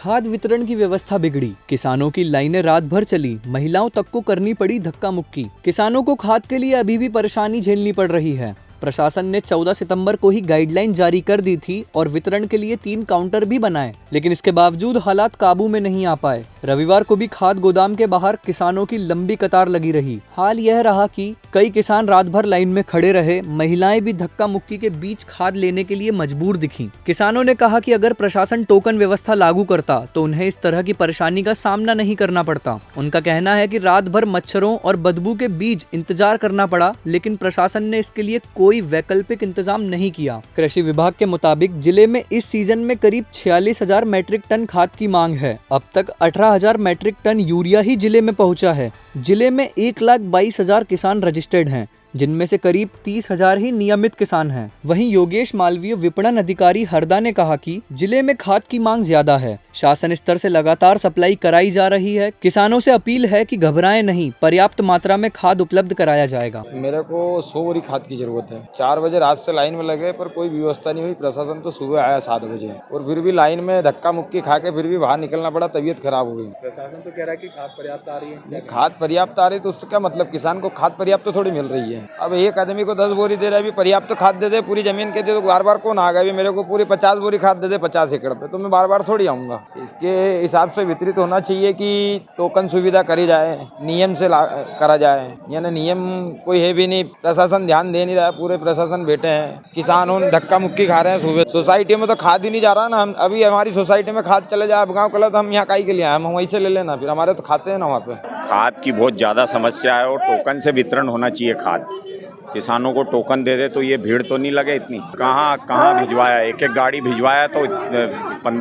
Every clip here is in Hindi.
खाद वितरण की व्यवस्था बिगड़ी, किसानों की लाइनें रात भर चली, महिलाओं तक को करनी पड़ी धक्का मुक्की। किसानों को खाद के लिए अभी भी परेशानी झेलनी पड़ रही है। प्रशासन ने 14 सितंबर को ही गाइडलाइन जारी कर दी थी और वितरण के लिए 3 काउंटर भी बनाए, लेकिन इसके बावजूद हालात काबू में नहीं आ पाए। रविवार को भी खाद गोदाम के बाहर किसानों की लंबी कतार लगी रही। हाल यह रहा कि कई किसान रात भर लाइन में खड़े रहे, महिलाएं भी धक्का मुक्की के बीच खाद लेने के लिए मजबूर दिखीं। किसानों ने कहा कि अगर प्रशासन टोकन व्यवस्था लागू करता तो उन्हें इस तरह की परेशानी का सामना नहीं करना पड़ता। उनका कहना है कि रात भर मच्छरों और बदबू के बीच इंतजार करना पड़ा, लेकिन प्रशासन ने इसके लिए कोई वैकल्पिक इंतजाम नहीं किया। कृषि विभाग के मुताबिक जिले में इस सीजन में करीब 46,000 मैट्रिक टन खाद की मांग है। अब तक 18,000 मैट्रिक टन यूरिया ही जिले में पहुंचा है। जिले में 1,22,000 किसान रजिस्टर्ड हैं, जिनमें से करीब 30,000 ही नियमित किसान हैं। वहीं योगेश मालवीय विपणन अधिकारी हरदा ने कहा कि जिले में खाद की मांग ज्यादा है, शासन स्तर से लगातार सप्लाई कराई जा रही है। किसानों से अपील है कि घबराएं नहीं, पर्याप्त मात्रा में खाद उपलब्ध कराया जाएगा। मेरे को 100 बोरी खाद की जरूरत है। 4 बजे रात से लाइन में लगे पर कोई व्यवस्था नहीं हुई। प्रशासन तो सुबह आया 7 बजे और फिर भी लाइन में धक्का मुक्की खा के फिर भी बाहर निकलना पड़ा। तबीयत खराब हो गई। प्रशासन तो कह रहा है कि खाद पर्याप्त आ रही है। खाद पर्याप्त आ रही तो उससे क्या मतलब, किसान को खाद पर्याप्त तो थोड़ी मिल रही है। अब एक आदमी को 10 बोरी दे रहा है, पर्याप्त खाद दे दे पूरी जमीन के दे तो बार बार कौन आ गया? मेरे को पूरी 50 बोरी खाद दे दे 50 एकड़ पे, तो मैं बार बार थोड़ी आऊंगा। इसके हिसाब से वितरित होना चाहिए कि टोकन सुविधा करी जाए, नियम से करा जाए। यानी नियम कोई है भी नहीं, प्रशासन ध्यान दे नहीं रहा है। पूरे प्रशासन बैठे हैं, किसान उन धक्का मुक्की खा रहे हैं। सुबह सोसाइटी में तो खाद ही नहीं जा रहा ना। हम अभी हमारी सोसाइटी में खाद चले जाए, अब गाँव कल तो हम यहाँ काई के लिए आए, हम वहीं से ले लेना, फिर हमारे तो खाते हैं ना वहाँ पे। खाद की बहुत ज़्यादा समस्या है और टोकन से वितरण होना चाहिए खाद। किसानों को टोकन दे दे तो ये भीड़ तो नहीं लगे इतनी। कहाँ भिजवाया, एक गाड़ी भिजवाया तो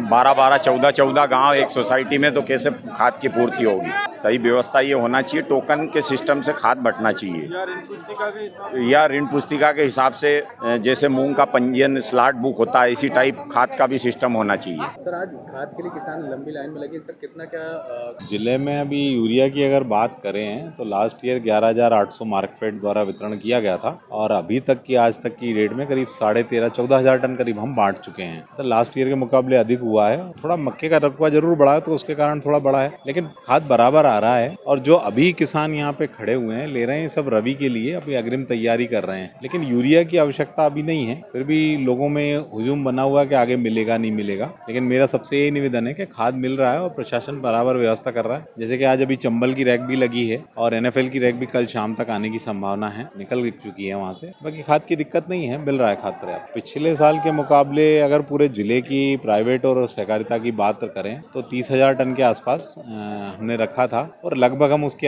12 14 गांव एक सोसाइटी में, तो कैसे खाद की पूर्ति होगी? सही व्यवस्था ये होना चाहिए, टोकन के सिस्टम से खाद बंटना चाहिए या ऋण पुस्तिका के हिसाब से, जैसे मूंग का पंजीयन स्लॉट बुक होता है, इसी टाइप खाद का भी सिस्टम होना चाहिए। सर, आज खाद के लिए किसान लंबी लाइन में लगे, सर कितना क्या जिले में अभी यूरिया की अगर बात करें तो लास्ट ईयर 11,800 मार्कफेड द्वारा वितरण किया गया था और अभी तक की आज तक की रेट में करीब 13,500-14,000 टन करीब हम बांट चुके हैं। तो लास्ट ईयर के मुकाबले अधिक हुआ है। थोड़ा मक्के का रकबा जरूर बढ़ा है तो उसके कारण थोड़ा बढ़ा है, लेकिन खाद बराबर आ रहा है। और जो अभी किसान यहाँ पे खड़े हुए हैं ले रहे हैं, सब रबी के लिए अभी अग्रिम तैयारी कर रहे हैं, लेकिन यूरिया की आवश्यकता अभी नहीं है। फिर भी लोगों में हुजूम बना हुआ कि आगे मिलेगा नहीं मिलेगा, लेकिन मेरा सबसे यही निवेदन है कि खाद मिल रहा है और प्रशासन बराबर व्यवस्था कर रहा है। जैसे कि आज अभी चंबल की रैक भी लगी है और NFL की रैक भी कल शाम तक आने की संभावना है, निकल चुकी है वहाँ से। बाकी खाद की दिक्कत नहीं है, मिल रहा है खाद पर्याप्त। पिछले साल के मुकाबले अगर पूरे जिले की प्राइवेट और सहकारिता की बात करें तो 30,000 टन के आसपास हमने रखा था और लगभग हम उसके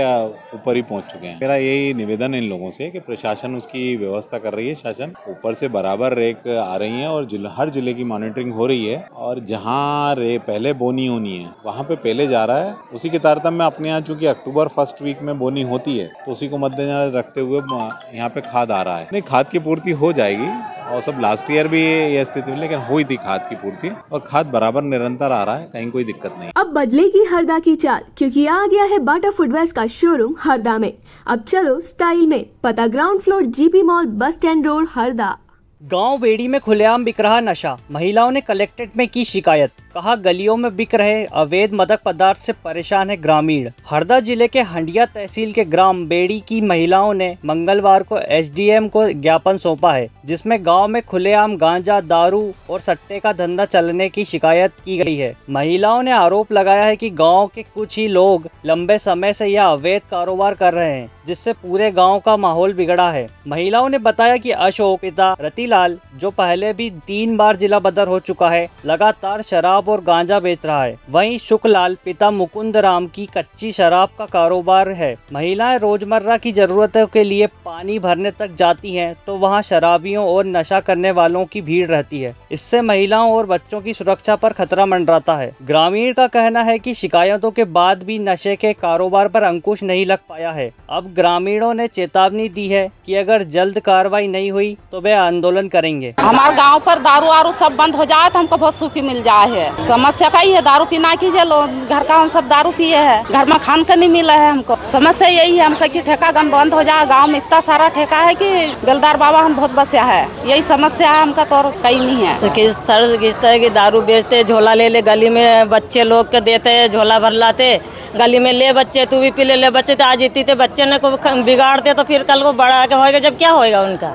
ऊपर ही पहुंच चुके हैं। मेरा यही निवेदन है इन लोगों से कि प्रशासन उसकी व्यवस्था कर रही है, शासन ऊपर से बराबर रैक आ रही है और हर जिले की मॉनिटरिंग हो रही है और जहाँ पहले बोनी होनी है वहाँ पे पहले जा रहा है। उसी के तारतम्य में अपने यहाँ चूंकि अक्टूबर फर्स्ट वीक में बोनी होती है तो उसी को मद्देनजर रखते हुए यहाँ पे खाद आ रहा है। नहीं, खाद की पूर्ति हो जाएगी और सब लास्ट ईयर भी ये स्थिति में, लेकिन हुई थी खाद की पूर्ति और खाद बराबर निरंतर आ रहा है, कहीं कोई दिक्कत नहीं। अब बदलेगी हरदा की चाल, क्योंकि आ गया है बाटा फुटवेयर्स का शोरूम हरदा में। अब चलो स्टाइल में, पता ground floor GP mall, bus stand road, Harda. गांव बेड़ी में खुलेआम बिक रहा नशा, महिलाओं ने कलेक्ट्रेट में की शिकायत। कहा गलियों में बिक रहे अवैध मादक पदार्थ से परेशान है ग्रामीण। हरदा जिले के हंडिया तहसील के ग्राम बेड़ी की महिलाओं ने मंगलवार को SDM को ज्ञापन सौंपा है, जिसमें गांव में खुलेआम गांजा, दारू और सट्टे का धंधा चलने की शिकायत की गई है। महिलाओं ने आरोप लगाया है कि गांव के कुछ ही लोग लंबे समय से यह अवैध कारोबार कर रहे हैं, जिससे पूरे गांव का माहौल बिगड़ा है। महिलाओं ने बताया कि अशोक पिता रतिलाल, जो पहले भी 3 बार जिला बदर हो चुका है, लगातार शराब और गांजा बेच रहा है। वहीं शुक्लाल पिता मुकुंद राम की कच्ची शराब का कारोबार है। महिलाएं रोजमर्रा की जरूरतों के लिए पानी भरने तक जाती हैं तो वहां शराबियों और नशा करने वालों की भीड़ रहती है। इससे महिलाओं और बच्चों की सुरक्षा पर खतरा मंडराता है। ग्रामीण का कहना है कि शिकायतों के बाद भी नशे के कारोबार पर अंकुश नहीं लग पाया है। अब ग्रामीणों ने चेतावनी दी है कि अगर जल्द कार्रवाई नहीं हुई तो वे आंदोलन आंदोलन करेंगे। हमारे गांव पर दारू वारू सब बंद हो जाए तो हमको बहुत सुखी मिल जाए है। समस्या का ही है, दारू पीना कीजिए, लोग घर का हम सब दारू पिए है, घर में खान का नहीं मिला है हमको। समस्या यही है हमको कि ठेका गम बंद हो जाए। गाँव में इतना सारा ठेका है कि बेलदार बाबा हम बहुत बसिया है, यही समस्या है हमका, तो कहीं नहीं है। तो किस तरह की दारू बेचते, झोला ले गली में बच्चे लोग के देते, झोला भर लाते, गली में ले बच्चे, तू भी पी ले बच्चे, तो आज इतने बच्चे ने को बिगाड़ते तो फिर कल को बड़ा के होएगा जब क्या होएगा उनका।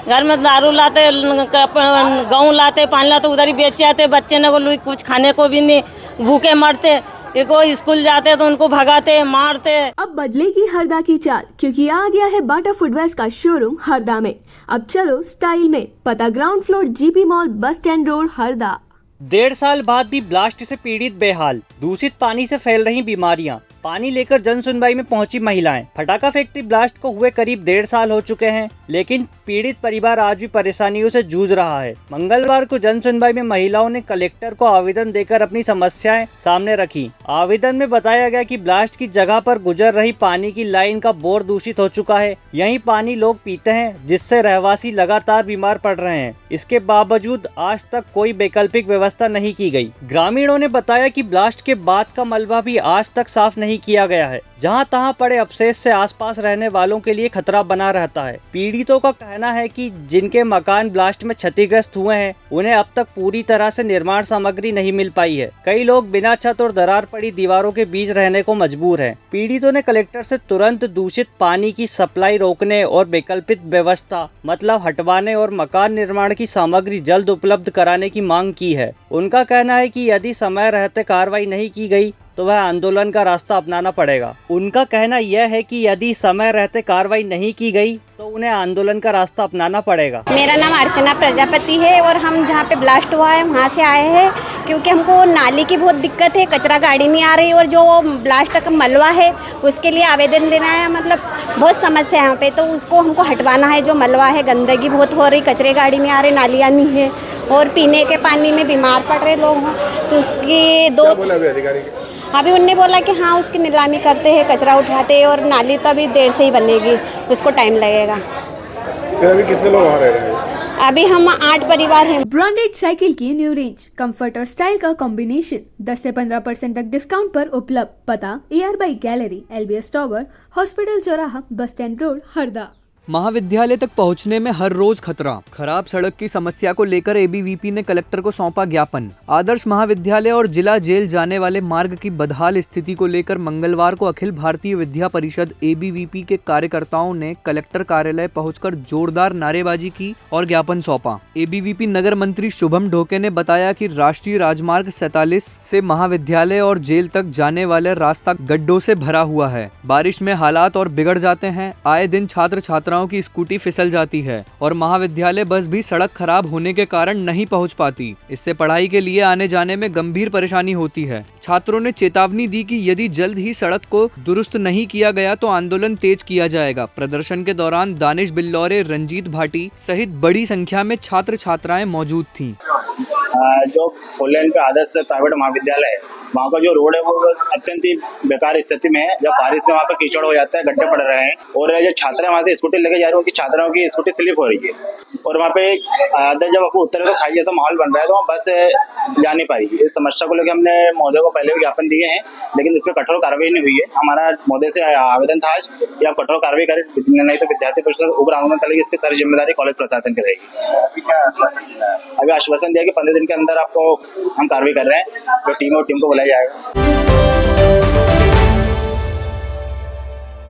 घर में दारू लाते, गेहूँ लाते, पानी लाते, उधर ही बेच आते, बच्चे ने को कुछ खाने को भी नहीं, भूखे मरते। को स्कूल जाते तो उनको भगाते, मारते। अब बदलेगी हरदा की चाल, क्योंकि आ गया है बाटा फुटवेयर्स का शोरूम हरदा में। अब चलो स्टाइल में, पता ground floor GP mall, bus stand road, Harda. 1.5 साल बाद भी ब्लास्ट से पीड़ित बेहाल, दूषित पानी से फैल रही बीमारियां, पानी लेकर जन सुनवाई में पहुंची महिलाएं। फटाका फैक्ट्री ब्लास्ट को हुए करीब 1.5 साल हो चुके हैं, लेकिन पीड़ित परिवार आज भी परेशानियों से जूझ रहा है। मंगलवार को जन सुनवाई में महिलाओं ने कलेक्टर को आवेदन देकर अपनी समस्याएं सामने रखी। आवेदन में बताया गया कि ब्लास्ट की जगह पर गुजर रही पानी की लाइन का बोर दूषित हो चुका है, यही पानी लोग पीते हैं, जिससे रहवासी लगातार बीमार पड़ रहे हैं। इसके बावजूद आज तक कोई वैकल्पिक व्यवस्था नहीं की गई। ग्रामीणों ने बताया कि ब्लास्ट के बाद का मलबा भी आज तक साफ नहीं किया गया है, जहां तहां पड़े अवशेष से आसपास रहने वालों के लिए खतरा बना रहता है। पीड़ितों का कहना है कि जिनके मकान ब्लास्ट में क्षतिग्रस्त हुए हैं, उन्हें अब तक पूरी तरह से निर्माण सामग्री नहीं मिल पाई है। कई लोग बिना छत और दरार पड़ी दीवारों के बीच रहने को मजबूर हैं। पीड़ितों ने कलेक्टर से तुरंत दूषित पानी की सप्लाई रोकने और वैकल्पिक व्यवस्था मतलब हटवाने और मकान निर्माण की सामग्री जल्द उपलब्ध कराने की मांग की है। उनका कहना है कि यदि समय रहते कार्रवाई नहीं की गई तो वह आंदोलन का रास्ता अपनाना पड़ेगा। उनका कहना यह है कि यदि समय रहते कार्रवाई नहीं की गई तो उन्हें आंदोलन का रास्ता अपनाना पड़ेगा। मेरा नाम अर्चना प्रजापति है और हम जहाँ पे ब्लास्ट हुआ है वहाँ से आए हैं, क्योंकि हमको नाली की बहुत दिक्कत है, कचरा गाड़ी नहीं आ रही और जो ब्लास्ट का मलबा है उसके लिए आवेदन देना है। मतलब बहुत समस्या है यहाँ पे, तो उसको हमको हटवाना है। जो मलबा है, गंदगी बहुत हो रही, कचरे गाड़ी नहीं आ रही, नालियाँ नहीं है और पीने के पानी में बीमार पड़ रहे लोग हैं। तो उसकी अभी उनने बोला कि हाँ उसकी नीलामी करते हैं, कचरा उठाते हैं और नाली तो अभी देर से ही बनेगी, उसको टाइम लगेगा। अभी कितने लोग वहाँ रह रहे हैं? अभी हम 8 परिवार हैं। ब्रांडेड साइकिल की न्यू रेंज, कंफर्ट और स्टाइल का कॉम्बिनेशन, 10 से 15% तक डिस्काउंट पर उपलब्ध। पता AR bike gallery, LBS tower, hospital चौराहा, बस स्टैंड रोड, हरदा। महाविद्यालय तक पहुंचने में हर रोज खतरा। खराब सड़क की समस्या को लेकर ABVP ने कलेक्टर को सौंपा ज्ञापन। आदर्श महाविद्यालय और जिला जेल जाने वाले मार्ग की बदहाल स्थिति को लेकर मंगलवार को अखिल भारतीय विद्या परिषद ABVP के कार्यकर्ताओं ने कलेक्टर कार्यालय पहुंचकर जोरदार नारेबाजी की और ज्ञापन सौंपा। ABVP नगर मंत्री शुभम ढोके ने बताया कि राष्ट्रीय राजमार्ग 47 से महाविद्यालय और जेल तक जाने वाला रास्ता गड्ढों से भरा हुआ है। बारिश में हालात और बिगड़ जाते हैं। आए दिन छात्र छात्राओं की स्कूटी फिसल जाती है और महाविद्यालय बस भी सड़क खराब होने के कारण नहीं पहुंच पाती। इससे पढ़ाई के लिए आने जाने में गंभीर परेशानी होती है। छात्रों ने चेतावनी दी कि यदि जल्द ही सड़क को दुरुस्त नहीं किया गया तो आंदोलन तेज किया जाएगा। प्रदर्शन के दौरान दानिश बिल्लौरे, रंजीत भाटी सहित बड़ी संख्या में छात्र छात्राएं मौजूद थीं। जो फोरलेन पे आदर्श प्राइवेट महाविद्यालय है, वहाँ का जो रोड है वो अत्यंत ही बेकार स्थिति में है। जब बारिश में वहाँ पे कीचड़ हो जाता है, गड्ढे पड़ रहे हैं और जो छात्र वहाँ से स्कूटी लेके जा रहे हैं, उनकी छात्राओं की स्कूटी स्लिप हो रही है और वहाँ पे जब आपको उतरे तो खाई जैसा माहौल बन रहा है, तो वहाँ बस जा नहीं पा रही है। इस समस्या को लेकर हमने महोदय को पहले भी ज्ञापन दिए हैं, लेकिन उस पर कठोर कार्रवाई नहीं हुई है। हमारा महोदय से आवेदन था आज कि आप कठोर कार्रवाई करें, नहीं तो विद्यार्थी परिषद उग्र आंदोलन चलेगी। इसकी सारी जिम्मेदारी कॉलेज प्रशासन की रहेगी। अभी आश्वासन दिया कि 15 दिन के अंदर आपको हम कार्रवाई कर रहे हैं, तो टीम को बुलाया जाएगा।